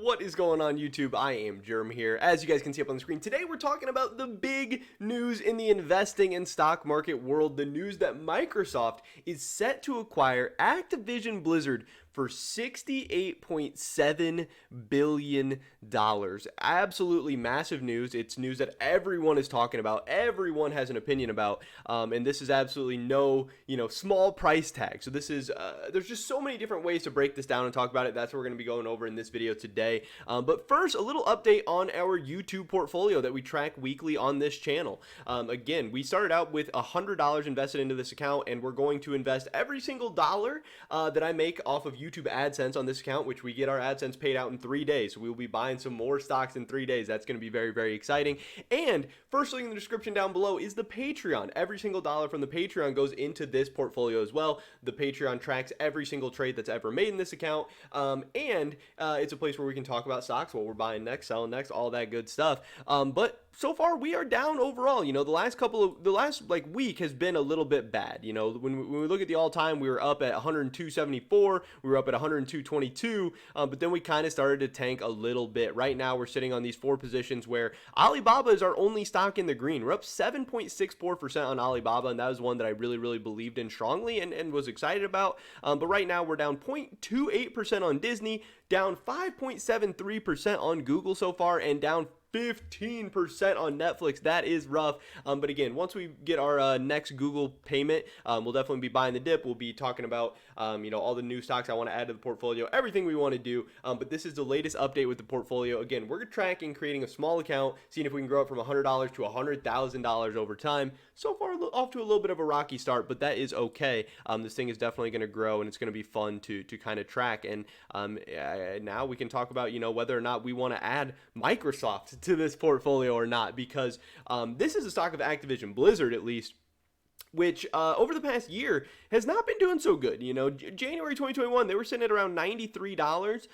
What is going on, YouTube? I am Germ here. As you guys can see up on the screen, today we're talking about the big news in the investing and stock market world. The news that Microsoft is set to acquire Activision Blizzard for $68.7 billion. Absolutely massive news. It's news that everyone is talking about. Everyone has an opinion about. And this is absolutely no, small price tag. So this is, there's just so many different ways to break this down and talk about it. That's what we're going to be going over in this video today. But first, a little update on our YouTube portfolio that we track weekly on this channel. Again, we started out with $100 invested into this account, and we're going to invest every single dollar that I make off of YouTube AdSense on this account, which we get our AdSense paid out in 3 days. So we will be buying some more stocks in 3 days. That's going to be very, very exciting. And first link in the description down below is the Patreon. Every single dollar from the Patreon goes into this portfolio as well. The Patreon tracks every single trade that's ever made in this account. And it's a place where we can talk about stocks, what we're buying next, selling next, all that good stuff. But so far we are down overall. The last week has been a little bit bad. When we look at the all-time, we were up at 102.74, we were up at 102.22, but then we kind of started to tank a little bit. Right now we're sitting on these 4 positions where Alibaba is our only stock in the green. We're up 7.64% on Alibaba, and that was one that I really, really believed in strongly and was excited about. But right now we're down 0.28% on Disney, down 5.73% on Google so far, and down 15% on Netflix. That is rough. But again, once we get our next Google payment, we'll definitely be buying the dip. We'll be talking about all the new stocks I want to add to the portfolio, everything we want to do. But this is the latest update with the portfolio. Again, we're tracking, creating a small account, seeing if we can grow it from $100 to $100,000 over time. So far, off to a little bit of a rocky start, but that is okay. This thing is definitely going to grow, and it's going to be fun to kind of track. And now we can talk about whether or not we want to add Microsoft to this portfolio or not, because this is a stock of Activision Blizzard, at least, which over the past year has not been doing so good. January 2021, they were sitting at around $93.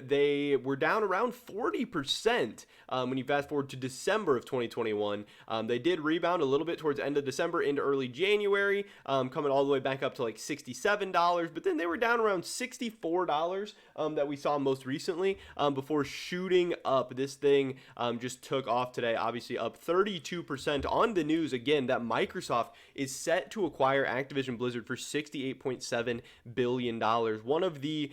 They were down around 40% when you fast forward to December of 2021. They did rebound a little bit towards the end of December into early January, coming all the way back up to like $67, but then they were down around $64 that we saw most recently before shooting up. This thing just took off today, obviously up 32% on the news, again, that Microsoft is set to acquire Activision Blizzard for $68.7 billion. One of the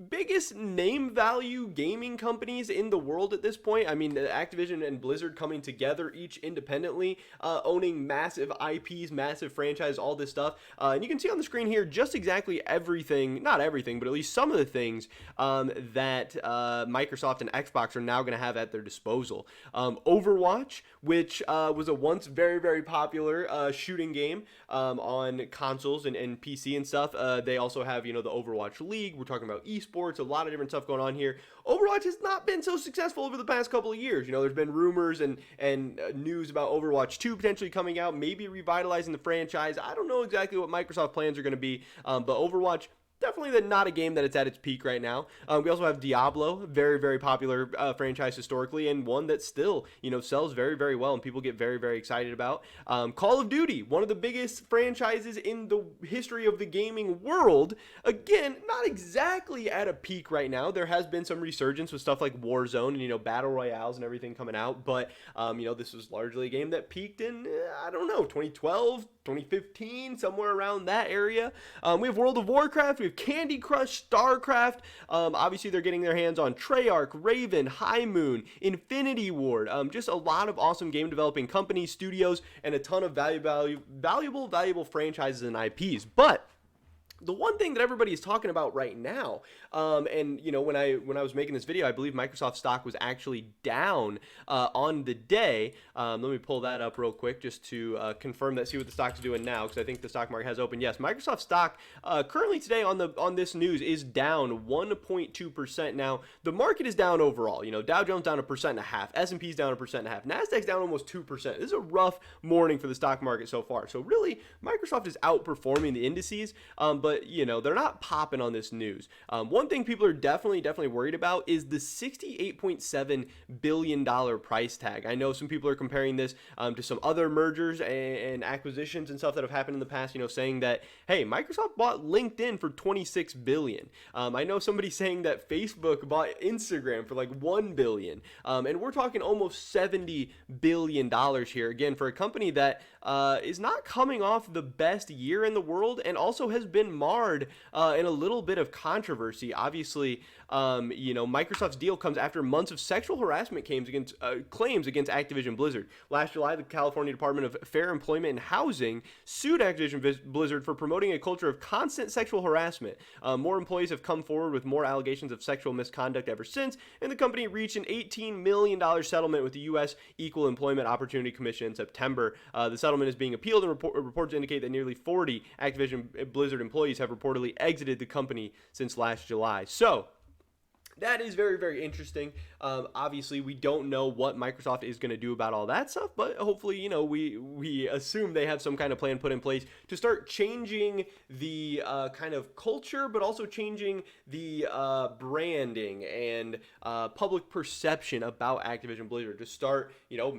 biggest name value gaming companies in the world at this point. I mean, Activision and Blizzard coming together each independently, owning massive IPs, massive franchise, all this stuff. And you can see on the screen here just exactly everything, not everything, but at least some of the things that Microsoft and Xbox are now going to have at their disposal. Overwatch, which was a once very, very popular shooting game on consoles and PC and stuff. They also have, the Overwatch League. We're talking about esports, a lot of different stuff going on here. Overwatch has not been so successful over the past couple of years. There's been rumors and news about Overwatch 2 potentially coming out, maybe revitalizing the franchise. I don't know exactly what Microsoft plans are going to be, but Overwatch, definitely not a game that it's at its peak right now. We also have Diablo, very, very popular franchise historically, and one that still, sells very, very well and people get very, very excited about. Call of Duty, one of the biggest franchises in the history of the gaming world. Again, not exactly at a peak right now. There has been some resurgence with stuff like Warzone and, battle royales and everything coming out, but, this was largely a game that peaked in, 2012, 2015, somewhere around that area. We have World of Warcraft, we have Candy Crush, StarCraft. Obviously, they're getting their hands on Treyarch, Raven, High Moon, Infinity Ward. Just a lot of awesome game developing companies, studios, and a ton of valuable franchises and IPs. But the one thing that everybody is talking about right now, and when I was making this video, I believe Microsoft stock was actually down on the day. Let me pull that up real quick just to confirm that, see what the stock's doing now, because I think the stock market has opened. Yes, Microsoft stock currently today on this news is down 1.2%. Now the market is down overall. Dow Jones down 1.5%, S&P's down 1.5%, Nasdaq's down almost 2%. This is a rough morning for the stock market so far. So really, Microsoft is outperforming the indices, but but they're not popping on this news. One thing people are definitely worried about is the $68.7 billion price tag. I know some people are comparing this to some other mergers and acquisitions and stuff that have happened in the past, saying that, hey, Microsoft bought LinkedIn for $26 billion. I know somebody saying that Facebook bought Instagram for like $1 billion. And we're talking almost $70 billion here, again, for a company that is not coming off the best year in the world and also has been marred in a little bit of controversy. Obviously, Microsoft's deal comes after months of sexual harassment claims against Activision Blizzard. Last July, the California Department of Fair Employment and Housing sued Activision Blizzard for promoting a culture of constant sexual harassment. More employees have come forward with more allegations of sexual misconduct ever since, and the company reached an $18 million settlement with the U.S. Equal Employment Opportunity Commission in September. The settlement is being appealed, and reports indicate that nearly 40 Activision Blizzard employees have reportedly exited the company since last July. So, that is very interesting. Obviously, we don't know what Microsoft is going to do about all that stuff, but hopefully, we assume they have some kind of plan put in place to start changing the kind of culture, but also changing the branding and public perception about Activision Blizzard to start,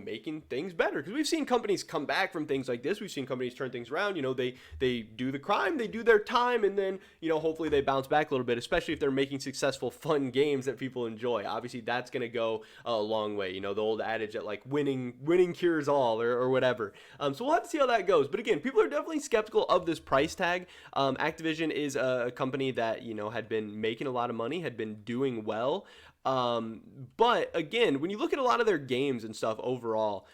making things better. Because we've seen companies come back from things like this. We've seen companies turn things around. They do the crime, they do their time, and then, hopefully they bounce back a little bit, especially if they're making successful, fun games that people enjoy. Obviously, that's going to go a long way. The old adage that like winning cures all or whatever. So we'll have to see how that goes. But again, people are definitely skeptical of this price tag. Activision is a company that, had been making a lot of money, had been doing well. But again, when you look at a lot of their games and stuff overall,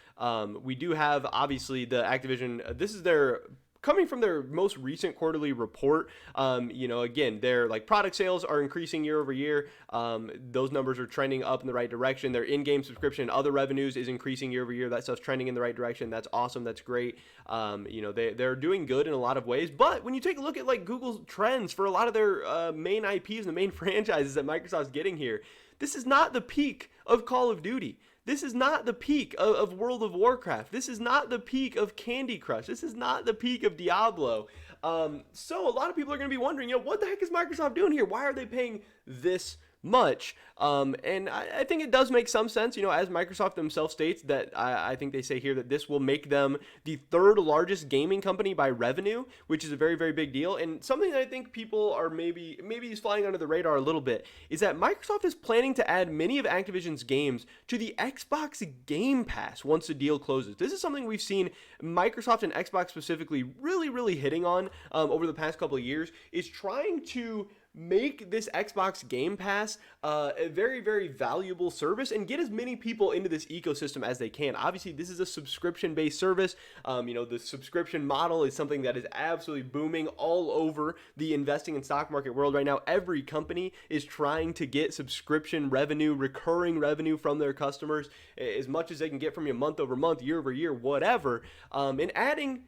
we do have obviously the Activision, this is their coming from their most recent quarterly report. Again, their like product sales are increasing year over year. Those numbers are trending up in the right direction. Their in-game subscription and other revenues is increasing year over year. That stuff's trending in the right direction. That's awesome. That's great. They're doing good in a lot of ways. But when you take a look at like Google's trends for a lot of their main IPs and the main franchises that Microsoft's getting here, this is not the peak of Call of Duty. This is not the peak of World of Warcraft. This is not the peak of Candy Crush. This is not the peak of Diablo. So a lot of people are going to be wondering, what the heck is Microsoft doing here? Why are they paying this much? And I think it does make some sense, as Microsoft themselves states that I think they say here that this will make them the third largest gaming company by revenue, which is a very big deal. And something that I think people are maybe is flying under the radar a little bit is that Microsoft is planning to add many of Activision's games to the Xbox Game Pass once the deal closes. This is something we've seen Microsoft and Xbox specifically really hitting on over the past couple of years, is trying to make this Xbox Game Pass a very valuable service and get as many people into this ecosystem as they can. Obviously, this is a subscription-based service. The subscription model is something that is absolutely booming all over the investing and stock market world right now. Every company is trying to get subscription revenue, recurring revenue from their customers, as much as they can get from you month over month, year over year, whatever, and adding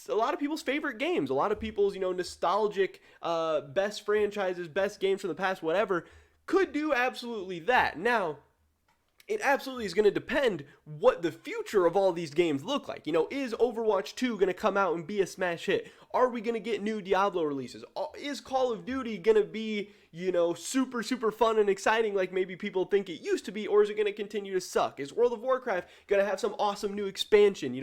a lot of people's favorite games, a lot of people's, nostalgic best franchises, best games from the past, whatever, could do absolutely that. Now, it absolutely is going to depend what the future of all these games look like. Is Overwatch 2 going to come out and be a smash hit? Are we going to get new Diablo releases? Is Call of Duty going to be, super fun and exciting like maybe people think it used to be, or is it going to continue to suck? Is World of Warcraft going to have some awesome new expansion?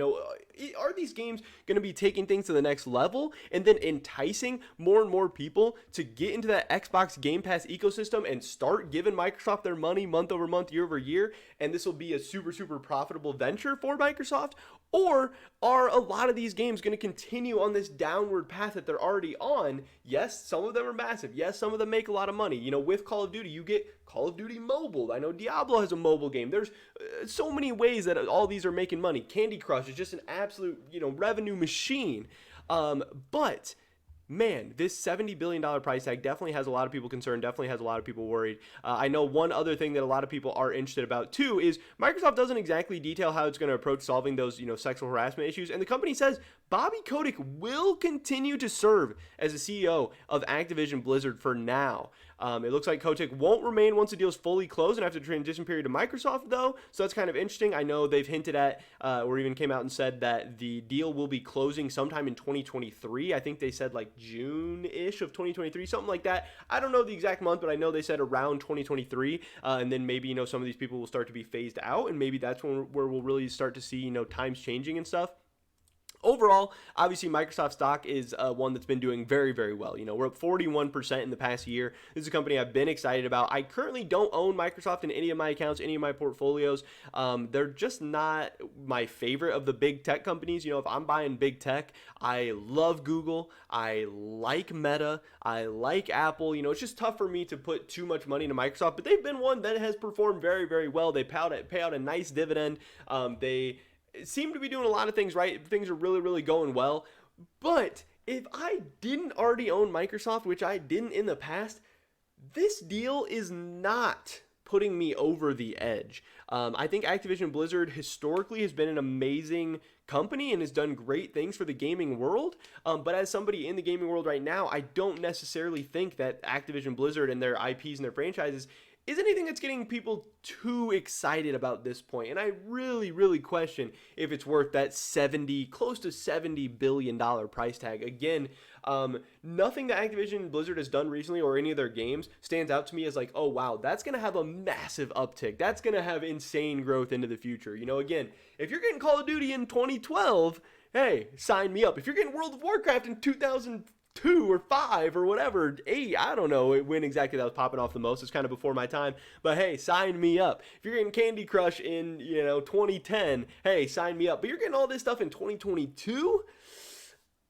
Are these games going to be taking things to the next level and then enticing more and more people to get into that Xbox Game Pass ecosystem and start giving Microsoft their money month over month, year over year, and this will be a super profitable venture for Microsoft? Or are a lot of these games going to continue on this downward path that they're already on? Yes, some of them are massive. Yes, some of them make a lot of money. With Call of Duty, you get Call of Duty Mobile. I know Diablo has a mobile game. There's so many ways that all these are making money. Candy Crush is just an absolute, revenue machine. But man, this $70 billion price tag definitely has a lot of people concerned, definitely has a lot of people worried. I know one other thing that a lot of people are interested about too is Microsoft doesn't exactly detail how it's going to approach solving those, sexual harassment issues. And the company says Bobby Kotick will continue to serve as the CEO of Activision Blizzard for now. It looks like Kotick won't remain once the deal is fully closed and after the transition period to Microsoft, though. So that's kind of interesting. I know they've hinted at, or even came out and said that the deal will be closing sometime in 2023. I think they said like June-ish of 2023, something like that. I don't know the exact month, but I know they said around 2023. And then maybe, some of these people will start to be phased out, and maybe that's where we'll really start to see, times changing and stuff. Overall, obviously, Microsoft stock is one that's been doing very, very well. We're up 41% in the past year. This is a company I've been excited about. I currently don't own Microsoft in any of my accounts, any of my portfolios. They're just not my favorite of the big tech companies. If I'm buying big tech, I love Google. I like Meta. I like Apple. It's just tough for me to put too much money into Microsoft, but they've been one that has performed very, very well. They pay out a nice dividend. They seem to be doing a lot of things right. Things are really, really going well. But if I didn't already own Microsoft, which I didn't in the past, this deal is not putting me over the edge. I think Activision Blizzard historically has been an amazing company and has done great things for the gaming world. But as somebody in the gaming world right now, I don't necessarily think that Activision Blizzard and their IPs and their franchises is anything that's getting people too excited about this point. And I really, really question if it's worth that close to $70 billion price tag. Again, nothing that Activision Blizzard has done recently or any of their games stands out to me as like, oh wow, that's going to have a massive uptick. That's going to have insane growth into the future. Again, if you're getting Call of Duty in 2012, hey, sign me up. If you're getting World of Warcraft in 2002 or 5 or whatever, 8, I don't know when exactly that was popping off the most. It's kind of before my time, but hey, sign me up. If you're getting Candy Crush in 2010, hey, sign me up. But you're getting all this stuff in 2022.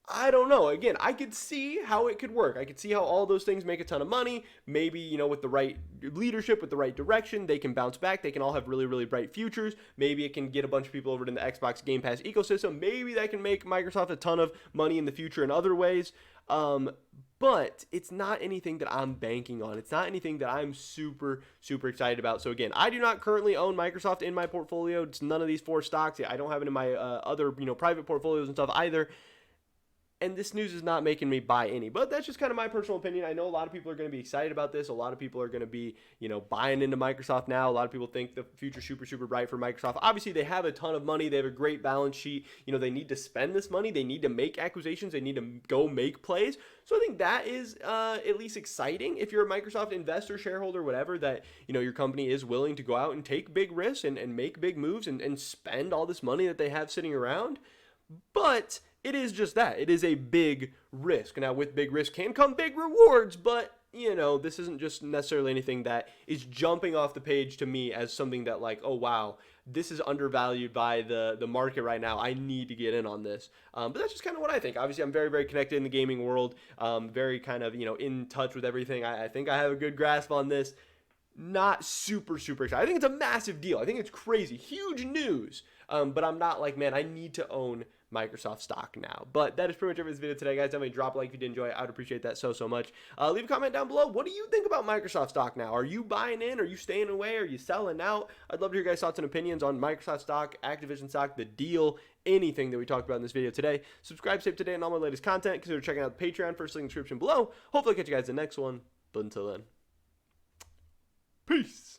I don't know. Again, I could see how it could work. I could see how all those things make a ton of money. Maybe, with the right leadership, with the right direction, they can bounce back. They can all have really, really bright futures. Maybe it can get a bunch of people over to the Xbox Game Pass ecosystem. Maybe that can make Microsoft a ton of money in the future in other ways. But it's not anything that I'm banking on. It's not anything that I'm super, super excited about. So again, I do not currently own Microsoft in my portfolio. It's none of these 4 stocks. I don't have it in my other, private portfolios and stuff either. And this news is not making me buy any. But that's just kind of my personal opinion. I know a lot of people are going to be excited about this. A lot of people are going to be, buying into Microsoft now. A lot of people think the future's super, super bright for Microsoft. Obviously, they have a ton of money. They have a great balance sheet. They need to spend this money. They need to make acquisitions. They need to go make plays. So I think that is at least exciting. If you're a Microsoft investor, shareholder, whatever, that, your company is willing to go out and take big risks and make big moves and spend all this money that they have sitting around. But it is just that. It is a big risk. Now, with big risk can come big rewards, but, this isn't just necessarily anything that is jumping off the page to me as something that like, oh, wow, this is undervalued by the market right now. I need to get in on this. But that's just kind of what I think. Obviously, I'm very, very connected in the gaming world, very kind of, in touch with everything. I think I have a good grasp on this. Not super, super excited. I think it's a massive deal. I think it's crazy. Huge news. But I'm not like, man, I need to own Microsoft stock now. But that is pretty much it for this video today, guys. Definitely drop a like if you did enjoy it. I would appreciate that so much. Leave a comment down below. What do you think about Microsoft stock now? Are you buying in? Are you staying away? Are you selling out? I'd love to hear your guys' thoughts and opinions on Microsoft stock, Activision stock, the deal, anything that we talked about in this video today. Subscribe, save today, and all my latest content. Consider checking out the Patreon. First link in the description below. Hopefully I'll catch you guys in the next one. But until then, peace.